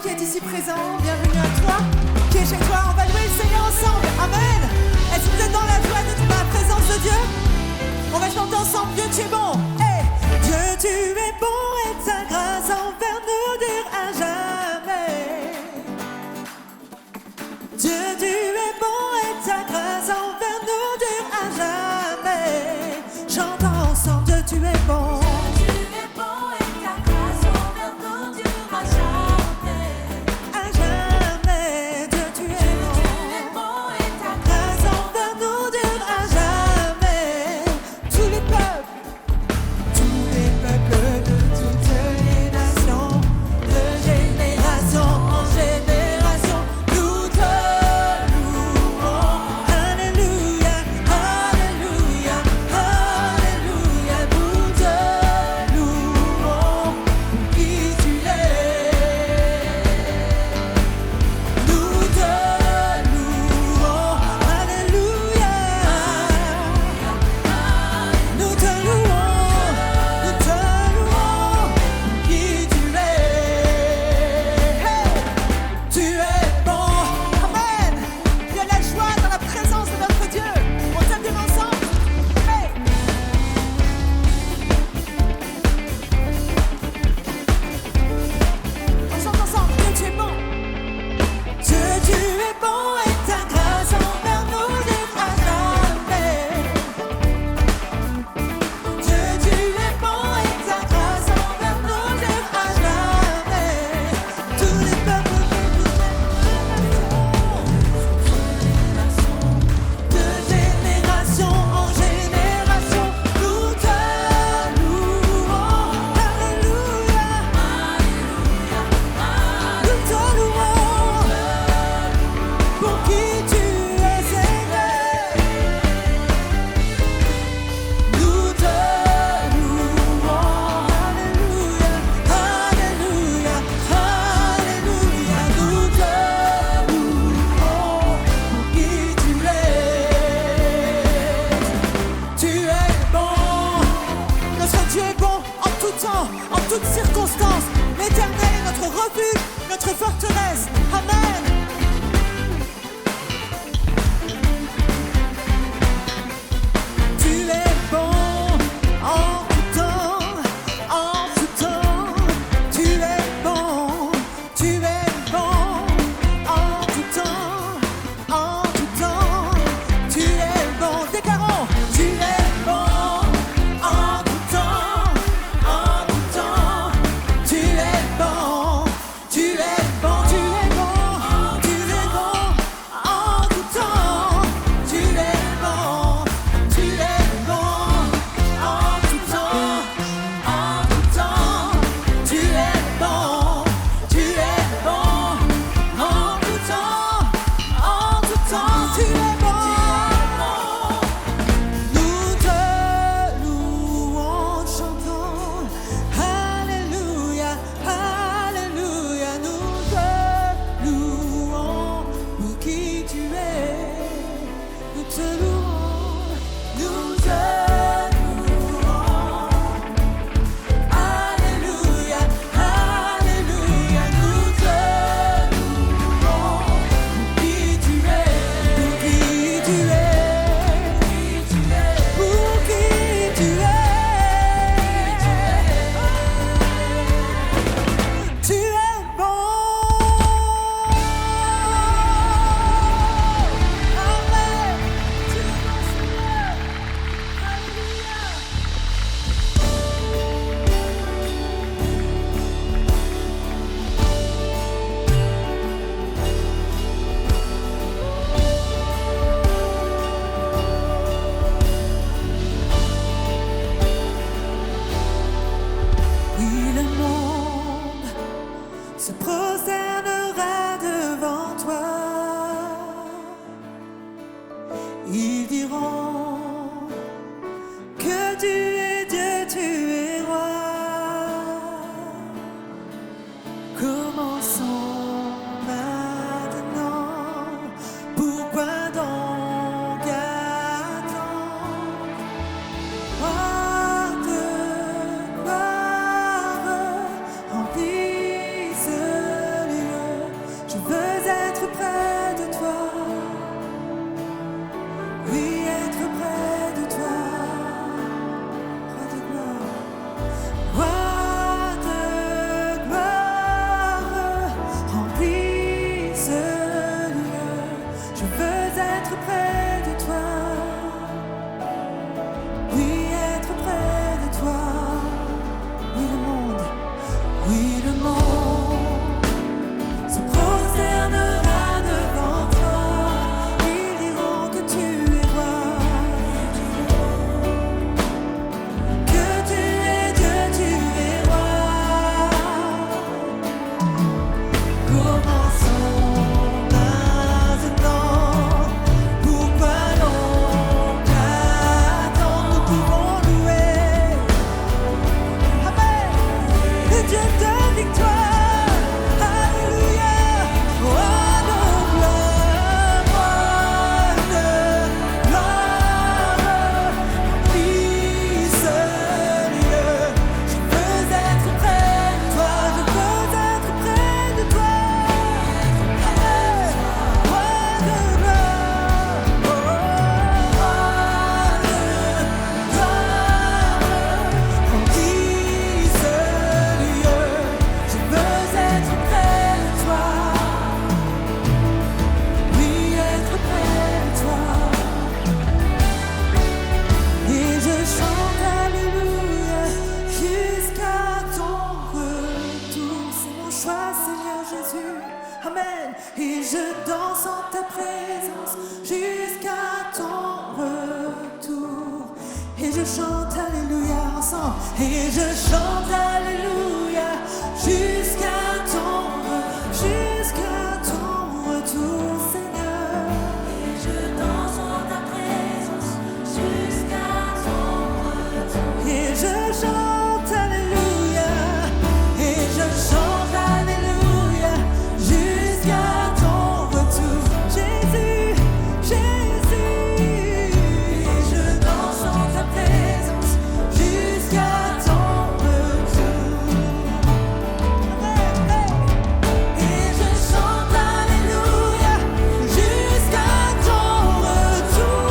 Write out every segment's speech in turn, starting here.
qui est ici présent, bienvenue à toi qui est chez toi. On va louer le Seigneur ensemble. Amen. Est-ce que vous êtes dans la joie d'être dans la présence de Dieu? On va chanter ensemble. Dieu, tu es bon. Hey. Dieu, tu es bon et ta grâce envers nous dure à jamais. Dieu, tu es bon et ta grâce envers nous dure à jamais. Chantons ensemble. Dieu, tu es bon. Seigneur Jésus. Amen. Et je danse en ta présence jusqu'à ton retour. Et je chante Alléluia ensemble. Et je chante Alléluia jusqu'à ton retour, Seigneur. Et je danse en ta présence jusqu'à ton retour. Et je chante Alléluia. Et je chante Alléluia jusqu'à ton retour, Jésus, Jésus. Et je danse en ta présence jusqu'à ton retour. Et je chante Alléluia jusqu'à ton retour.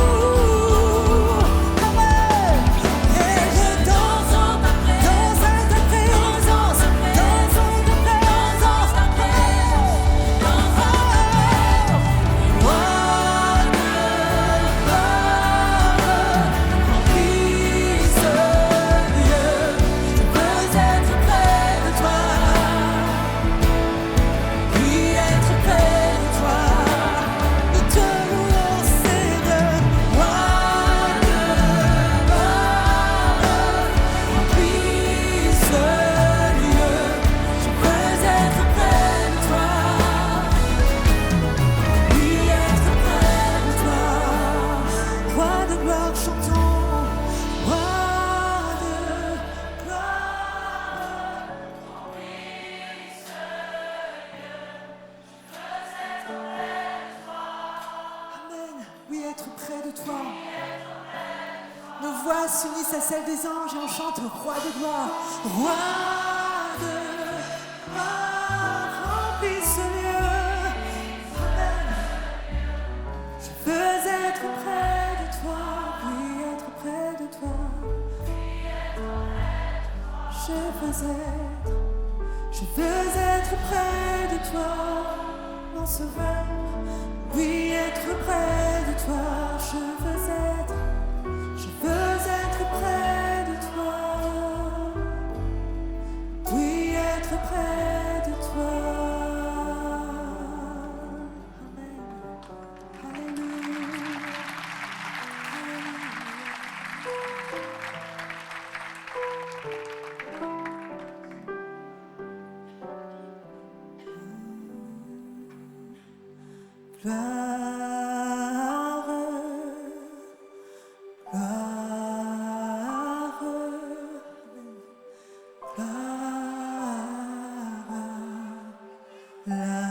Et je danse en ta présence, danse en ta présence, danse en ta présence, roi de gloire, remplis ce lieu. Je veux être près de toi, oui, être près de toi. Nous te louons, Seigneur, roi de gloire, remplis ce lieu. Je veux être près de toi, oui, être près de toi. Roi de gloire, chantons, roi de gloire. Amen. Oui, être près de toi. Nos voix s'unissent à celles des anges et on chante roi de gloire. Roi de gloire, remplis ce lieu. Amen. Je veux être près de toi, oui, être près de toi. Je veux être près de toi, mon sauveur. Oui, être près de toi, je veux être près de toi. Oui, être près de toi. Amen. Alléluia. Gloire, gloire, gloire, la